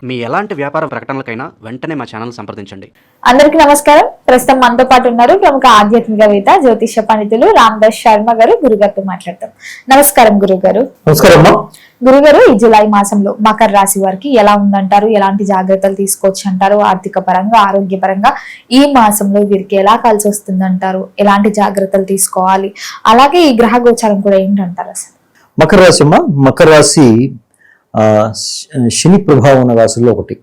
మీ ఎలాంటి వ్యాపార ప్రకటనలకైనా వెంటనే మా ఛానల్ సంప్రదించండి. అందరికీ నమస్కారం. ప్రస్తుతం మనతో పాటు ఉన్నారు ప్రముఖ ఆధ్యాత్మికవేత్త జ్యోతిష పండితులు రామదాస్ శర్మ గారు. గురుగారితో మాట్లాడతాం. నమస్కారం గురుగారు. నమస్కారం గురుగారు, ఈ జులై మాసంలో మకర రాశి వారికి ఎలా ఉందంటారు? ఎలాంటి జాగ్రత్తలు తీసుకోవచ్చు అంటారు? ఆర్థిక పరంగా, ఆరోగ్యపరంగా ఈ మాసంలో వీరికి ఎలా కలిసి వస్తుందంటారు? ఎలాంటి జాగ్రత్తలు తీసుకోవాలి? అలాగే ఈ గ్రహ గోచారం కూడా ఏంటంటారు అసలు? మకర రాశి మకర రాశి శని ప్రభావం ఉన్న రాశుల్లో ఒకటి.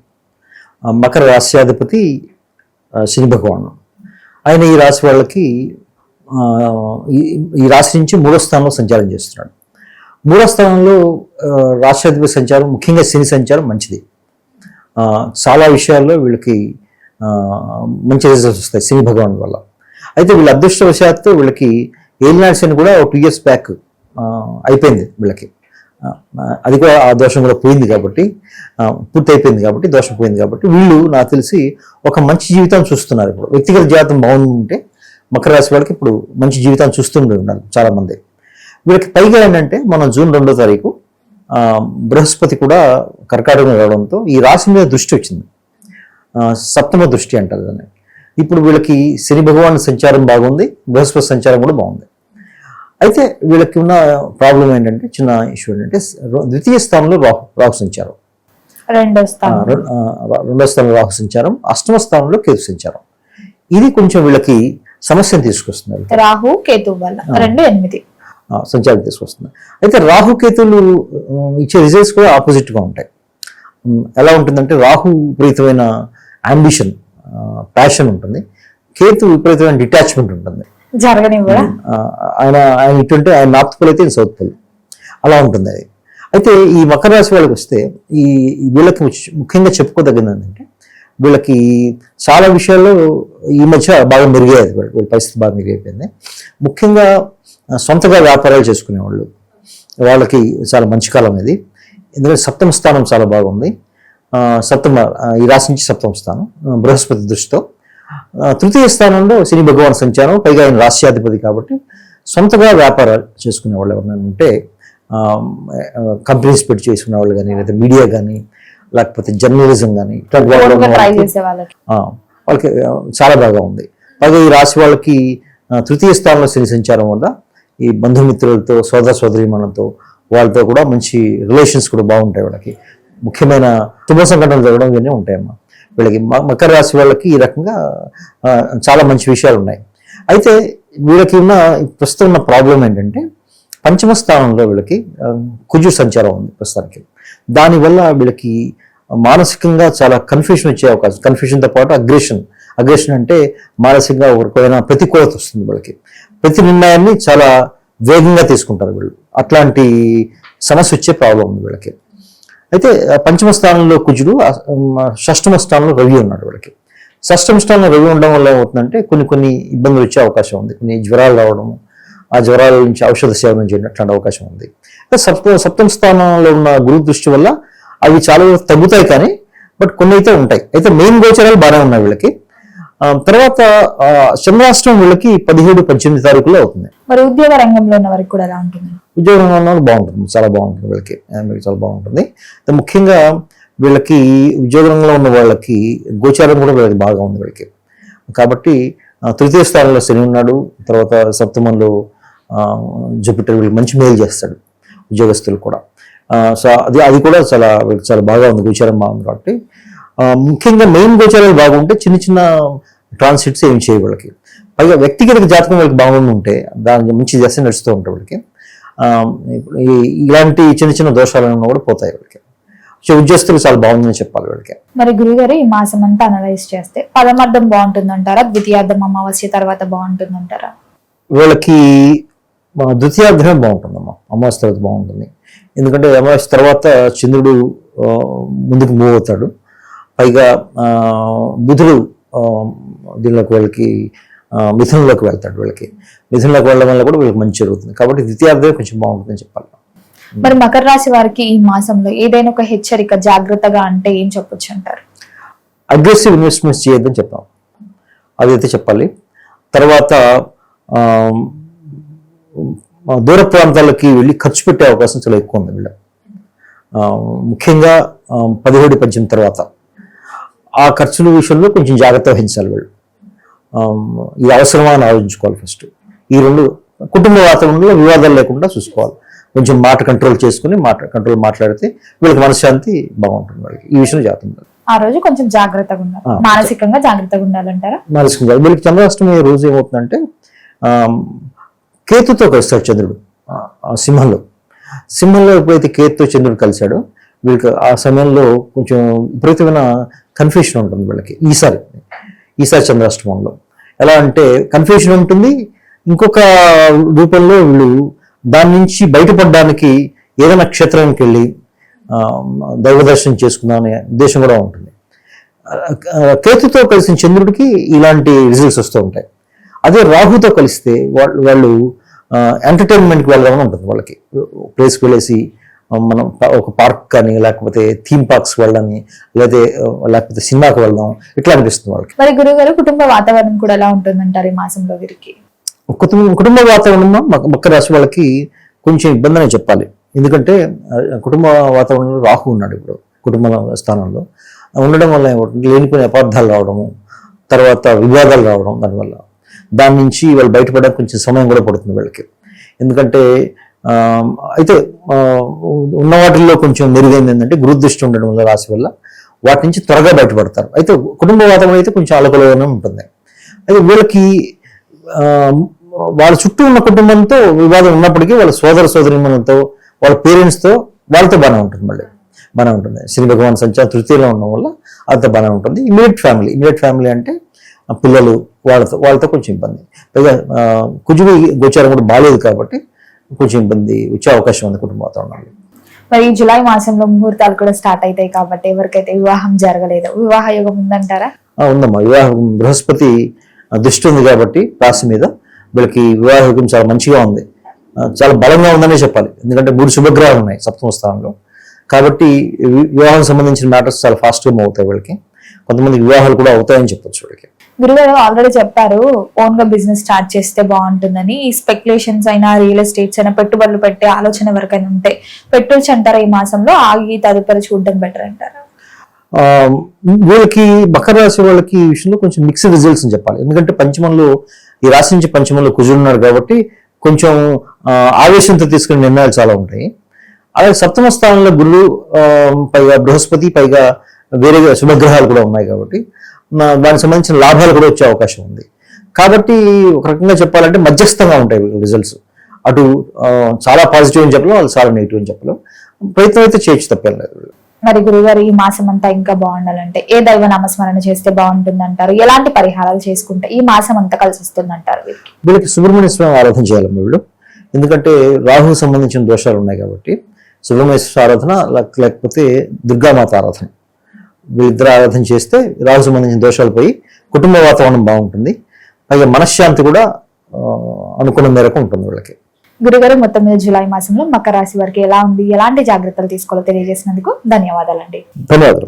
మకర రాశ్యాధిపతి శని భగవాను. ఆయన ఈ రాశి వాళ్ళకి ఈ రాశి నుంచి 3వ స్థానంలో సంచారం చేస్తున్నాడు. 3వ స్థానంలో రాష్ట్రాధిపతి సంచారం, ముఖ్యంగా శని సంచారం మంచిది. చాలా విషయాల్లో వీళ్ళకి మంచి రిజల్ట్స్ వస్తాయి శని భగవాన్ వల్ల. అయితే వీళ్ళ అదృష్టవశాత్తు వీళ్ళకి ఏలినాటి శని కూడా 2 years బ్యాక్ అయిపోయింది వీళ్ళకి. అది కూడా ఆ దోషం కూడా పోయింది కాబట్టి, పూర్తి అయిపోయింది కాబట్టి, దోషం పోయింది కాబట్టి వీళ్ళు నాకు తెలిసి ఒక మంచి జీవితాన్ని చూస్తున్నారు. ఇప్పుడు వ్యక్తిగత జీవితం బాగుంటే మకర రాశి వాళ్ళకి ఇప్పుడు మంచి జీవితాన్ని చూస్తుండే ఉన్నారు చాలామంది. వీళ్ళకి పైగా ఏంటంటే మనం జూన్ 2వ తారీఖు బృహస్పతి కూడా కర్కాటకం రావడంతో ఈ రాశి మీద దృష్టి వచ్చింది. సప్తమ దృష్టి అంటారు దాన్ని. ఇప్పుడు వీళ్ళకి శని భగవాన్ సంచారం బాగుంది, బృహస్పతి సంచారం కూడా బాగుంది. అయితే వీళ్ళకి ఉన్న ప్రాబ్లం ఏంటంటే, చిన్న ఇష్యూ ఏంటంటే, ద్వితీయ స్థానంలో రాహు సంచారం, 2వ స్థానంలో రాహు సంచారం, 8వ స్థానంలో కేతు సంచారం. ఇది కొంచెం వీళ్ళకి సమస్యను తీసుకొస్తున్నారు. రాహు కేతు వల్ల 2-8 సంచారం తీసుకొస్తుంది. అయితే రాహు కేతులు ఇచ్చే రిజల్ట్స్ కూడా ఆపోజిట్గా ఉంటాయి. ఎలా ఉంటుందంటే, రాహు విపరీతమైన అంబిషన్, ప్యాషన్ ఉంటుంది. కేతు విపరీతమైన డిటాచ్మెంట్ ఉంటుంది. ఆయన ఇటుంటే ఆయన నార్త్ పోల్ అయితే సౌత్ పోల్, అలా ఉంటుంది అది. అయితే ఈ మకర రాశి వాళ్ళకి వస్తే వీళ్ళకి ముఖ్యంగా చెప్పుకోదగినది ఏంటంటే, వీళ్ళకి చాలా విషయాల్లో ఈ మధ్య బాగా మెరుగయ్యేది. వీళ్ళ పరిస్థితి బాగా మెరుగైపోయింది. ముఖ్యంగా సొంతగా వ్యాపారాలు చేసుకునేవాళ్ళు, వాళ్ళకి చాలా మంచి కాలం ఇది. ఎందుకంటే 7వ స్థానం చాలా బాగుంది. ఈ రాశి నుంచి 7వ స్థానం బృహస్పతి దృష్టితో. 3వ స్థానంలో శని భగవాన్ సంచారం, పైగా ఆయన రాష్ట్రాధిపతి కాబట్టి సొంతగా వ్యాపారాలు చేసుకునే వాళ్ళు ఎవరైనా ఉంటే, కంపెనీస్ పెట్టి చేసుకునే వాళ్ళు కానీ, లేదా మీడియా కానీ, లేకపోతే జర్నలిజం కానీ, వాళ్ళకి చాలా బాగా ఉంది. పైగా ఈ రాశి వాళ్ళకి 3వ స్థానంలో శని సంచారం వల్ల ఈ బంధుమిత్రులతో, సోదర సోదరీమణులతో వాళ్ళతో కూడా మంచి రిలేషన్స్ కూడా బాగుంటాయి. వాళ్ళకి ముఖ్యమైన శుభ సంఘటనలు జరగడం ఇవన్నీ ఉంటాయమ్మా. వీళ్ళకి మకర రాశి వాళ్ళకి ఈ రకంగా చాలా మంచి విషయాలు ఉన్నాయి. అయితే వీళ్ళకి ప్రస్తుతం ఉన్న ప్రాబ్లం ఏంటంటే, 5వ స్థానంలో వీళ్ళకి కుజు సంచారం ఉంది ప్రస్తుతానికి. దానివల్ల వీళ్ళకి మానసికంగా చాలా కన్ఫ్యూషన్ వచ్చే అవకాశం. కన్ఫ్యూషన్తో పాటు అగ్రెషన్ అంటే మానసికంగా ఒకరికైనా ప్రతికూలత వస్తుంది వీళ్ళకి. ప్రతి నిర్ణయాన్ని చాలా వేగంగా తీసుకుంటారు వీళ్ళు. అట్లాంటి సమస్య వచ్చే ప్రాబ్లం ఉంది వీళ్ళకి. అయితే 5వ స్థానంలో కుజుడు, 6వ స్థానంలో రవి ఉన్నాడు వీళ్ళకి. 6వ స్థానంలో రవి ఉండడం వల్ల ఏమవుతుందంటే, కొన్ని ఇబ్బందులు వచ్చే అవకాశం ఉంది. కొన్ని జ్వరాలు రావడము, ఆ జ్వరాల నుంచి ఔషధ సేవనం చేయడం అట్లాంటి అవకాశం ఉంది. 7వ స్థానంలో ఉన్న గురు దృష్టి వల్ల అవి చాలా తగ్గుతాయి, కానీ బట్ కొన్ని అయితే ఉంటాయి. అయితే మెయిన్ గోచరాలు బాగానే ఉన్నాయి వీళ్ళకి. తర్వాత చంద్రాష్టమం వీళ్ళకి 17-18 తారీఖులో అవుతుంది. మరి ఉద్యోగ రంగంలో ఉన్న వారికి కూడా ఎలా ఉంటుంది? ఉద్యోగ రంగంలో బాగుంటుంది, చాలా బాగుంటుంది వీళ్ళకి, చాలా బాగుంటుంది. ముఖ్యంగా వీళ్ళకి ఉద్యోగ రంగంలో ఉన్న వాళ్ళకి గోచారం కూడా వీళ్ళకి బాగా ఉంది వీళ్ళకి. కాబట్టి 3వ స్థానంలో శని ఉన్నాడు, తర్వాత 7మంలో జూపిటర్ వీళ్ళకి మంచి మేలు చేస్తాడు ఉద్యోగస్తులు కూడా. సో అది కూడా చాలా బాగా ఉంది, గోచారం బాగుంది. కాబట్టి ముఖ్యంగా మెయిన్ గోచారాలు బాగుంటే చిన్న చిన్న ట్రాన్సిట్స్ ఏం చేయ వాళ్ళకి. పైగా వ్యక్తిగత జాతకం వాళ్ళకి బాగుండి ఉంటే దాని మంచి దశ నడుస్తూ ఉంటాయి వాళ్ళకి. ఇలాంటి చిన్న చిన్న దోషాలను కూడా పోతాయి వాళ్ళకి. సో ఉద్యోగస్తులు చాలా బాగుందని చెప్పాలి వీళ్ళకి. మరి గురుగారు, ఈ మాసం అంతా అనలైజ్ చేస్తే పదమార్థం బాగుంటుందంటారా, ద్వితీయార్థం అమావాస్య తర్వాత బాగుంటుందంటారా? వీళ్ళకి ద్వితీయార్థమే బాగుంటుందమ్మా, అమావాస్య తర్వాత బాగుంటుంది. ఎందుకంటే అమావాస్య తర్వాత చంద్రుడు ముందుకు మూవ్ అవుతాడు. పైగా బుధుడు దీనిలోకి వీళ్ళకి మిథునంలోకి వెళ్తాడు. మిథునంలోకి వెళ్ళడం వల్ల కూడా వీళ్ళకి మంచి జరుగుతుంది. కాబట్టి ద్వితీయార్థమే కొంచెం బాగుంటుందని చెప్పాలి. మరి మకర రాశి వారికి ఈ మాసంలో ఏదైనా ఒక హెచ్చరిక, జాగ్రత్తగా అంటే ఏం చెప్పొచ్చు అంటారు? అగ్రెసివ్ ఇన్వెస్ట్మెంట్స్ చేయొద్దని చెప్తాం, అదైతే చెప్పాలి. తర్వాత దూర ప్రాంతాలకి వెళ్ళి ఖర్చు పెట్టే అవకాశం చాలా ఎక్కువ ఉంది వీళ్ళ. ముఖ్యంగా 17-18 తర్వాత ఆ ఖర్చుల విషయంలో కొంచెం జాగ్రత్త వహించాలి వీళ్ళు. ఇది అవసరమా అని ఆలోచించుకోవాలి ఫస్ట్. ఈ రెండు కుటుంబ వాతావరణంలో వివాదాలు లేకుండా చూసుకోవాలి. కొంచెం మాట కంట్రోల్ చేసుకుని మాట్లాడితే వీళ్ళకి మనశ్శాంతి బాగుంటుంది. వాళ్ళకి ఈ విషయం జాగ్రత్త ఉండాలి. ఆ రోజు కొంచెం జాగ్రత్తగా ఉండాలి, మానసికంగా జాగ్రత్తగా ఉండాలంటారా? మానసికంగా వీళ్ళకి చంద్రాష్టమి రోజు ఏమవుతుందంటే కేతుతో కలుస్తాడు చంద్రుడు సింహంలో ఎప్పుడైతే కేతుతో చంద్రుడు కలిశాడో వీళ్ళకి ఆ సమయంలో కొంచెం విపరీతమైన కన్ఫ్యూషన్ ఉంటుంది వీళ్ళకి. ఈసారి చంద్రాష్టమంలో ఎలా అంటే కన్ఫ్యూషన్ ఉంటుంది. ఇంకొక రూపంలో వీళ్ళు దాని నుంచి బయటపడడానికి ఏదైనా క్షేత్రానికి వెళ్ళి దైవ దర్శనం చేసుకుందామనే ఉద్దేశం కూడా ఉంటుంది. కేతుతో కలిసిన చంద్రుడికి ఇలాంటి రిజల్ట్స్ వస్తూ ఉంటాయి. అదే రాహుతో కలిస్తే వాళ్ళు ఎంటర్టైన్మెంట్కి వెళ్ళడం ఉంటుంది. వాళ్ళకి ప్లేస్కి వెళ్ళేసి మనం ఒక పార్క్ కానీ లేకపోతే థీమ్ పార్క్స్ వెళ్ళని లేకపోతే సినిమాకి వెళ్దాం ఇట్లా అనిపిస్తుంది వాళ్ళకి. మరి గురుగారు కుటుంబ వాతావరణం కూడా ఎలా ఉంటుందంటారు ఈ మాసంలో వీరికి? కుటుంబ వాతావరణంలో మకర రాశి వాళ్ళకి కొంచెం ఇబ్బంది అనే చెప్పాలి. ఎందుకంటే కుటుంబ వాతావరణంలో రాహు ఉన్నాడు ఇప్పుడు కుటుంబ స్థానంలో ఉండడం వల్ల లేనిపోయిన అపార్థాలు రావడము, తర్వాత వివాదాలు రావడం, దాని నుంచి వాళ్ళు బయటపడడానికి కొంచెం సమయం కూడా పడుతుంది వీళ్ళకి. ఎందుకంటే అయితే ఉన్న వాటిల్లో కొంచెం మెరుగైంది ఏంటంటే గురుదృష్టి ఉండడం వల్ల రాశి వల్ల వాటి నుంచి త్వరగా బయటపడతారు. అయితే కుటుంబ వాతావరణం అయితే కొంచెం అలకలోనే ఉంటుంది. అయితే వీళ్ళకి వాళ్ళ చుట్టూ ఉన్న కుటుంబంతో వివాదం ఉన్నప్పటికీ వాళ్ళ సోదరీమణులతో వాళ్ళ పేరెంట్స్తో వాళ్ళతో బాగానే ఉంటుంది. బాగానే ఉంటుంది. శని భగవాన్ సంచారం తృతీయలో ఉండడం వల్ల అంత బాగానే ఉంటుంది. ఇమీడియట్ ఫ్యామిలీ అంటే పిల్లలు వాళ్ళతో కొంచెం ఇబ్బంది. పైగా కుజుడు గోచారం కూడా బాగాలేదు కాబట్టి కొంచెం ఇబ్బంది వచ్చే అవకాశం ఉంది కుటుంబ వాతావరణంలో. మరి జూలై మాసంలో ముహూర్తాలు కూడా స్టార్ట్ అవుతాయి కాబట్టి ఎవరికైతే వివాహం జరగలేదో వివాహ యోగం ఉందంటారా? ఉందమ్మా. వివాహం బృహస్పతి దృష్టి ఉంది కాబట్టి రాశి మీద వీళ్ళకి వివాహ యోగం చాలా మంచిగా ఉంది, చాలా బలంగా ఉందనే చెప్పాలి. ఎందుకంటే 3 శుభగ్రహాలు ఉన్నాయి సప్తమ స్థానంలో కాబట్టి వివాహం సంబంధించిన మ్యాటర్స్ చాలా ఫాస్ట్గా మూవ్ అవుతాయి వీళ్ళకి. కొంతమంది వివాహాలు కూడా అవుతాయని చెప్పొచ్చు వీళ్ళకి. గురుగారు ఆల్రెడీ చెప్పారు ఓన్ గా బిజినెస్ స్టార్ట్ చేస్తే బాగుంటుందని. ఈ స్పెక్యులేషన్స్ అయినా రియల్ ఎస్టేట్స్ అయినా పెట్టుబడులు పెట్టే ఆలోచన ఎవరికైనా ఉంటే పెట్టొచ్చు అంటారా ఈ మాసంలో? ఆగి తదుపరి చూడడం బెటర్ అంటారా? వీళ్ళకి మకర రాశి వాళ్ళకి ఈ విషయంలో కొంచెం మిక్స్డ్ రిజల్ట్స్ అని చెప్పాలి. ఎందుకంటే పంచమంలో ఈ రాశి నుంచి పంచమంలో కుజుడున్నాడు కాబట్టి కొంచెం ఆవేశంతో తీసుకునే నిర్ణయాలు చాలా ఉంటాయి. అలాగే సప్తమ స్థానంలో గురుడు, పైగా బృహస్పతి, పైగా వేరే శుభగ్రహాలు కూడా ఉన్నాయి కాబట్టి దానికి సంబంధించిన లాభాలు కూడా వచ్చే అవకాశం ఉంది. కాబట్టి ఒక రకంగా చెప్పాలంటే మధ్యస్థంగా ఉంటాయి రిజల్ట్స్. అటు చాలా పాజిటివ్ అని చెప్పలేం, వాళ్ళు చాలా నెగిటివ్ అని చెప్పలేం. ప్రయత్నం అయితే చేయొచ్చు, తప్పేం లేదు. మరి గురుగారు ఈ మాసం అంతా ఇంకా బాగుండాలంటే ఏ దైవ నామస్మరణ చేస్తే బాగుంటుంది అంటారు? ఎలాంటి పరిహారాలు చేసుకుంటే ఈ మాసం అంతా కలిసి వస్తుంది అంటారు? వీళ్ళకి సుబ్రహ్మణ్య స్వామి ఆరాధన చేయాలమ్మా వీళ్ళు. ఎందుకంటే రాహుకు సంబంధించిన దోషాలు ఉన్నాయి కాబట్టి సుబ్రహ్మణ్య స్వామి ఆరాధన లేకపోతే దుర్గామాత ఆరాధన వీళ్ళిద్దరు ఆరాధన చేస్తే రాహు సంబంధించిన దోషాలు పోయి కుటుంబ వాతావరణం బాగుంటుంది. పైగా మనశ్శాంతి కూడా అనుకున్న మేరకు ఉంటుంది వీళ్ళకి. గురుగారు మొత్తం మీద జూలై మాసంలో మకర రాశి వారికి ఎలా ఉంది, ఎలాంటి జాగ్రత్తలు తీసుకోవాలో తెలియజేసినందుకు ధన్యవాదాలండి. ధన్యవాదాలు.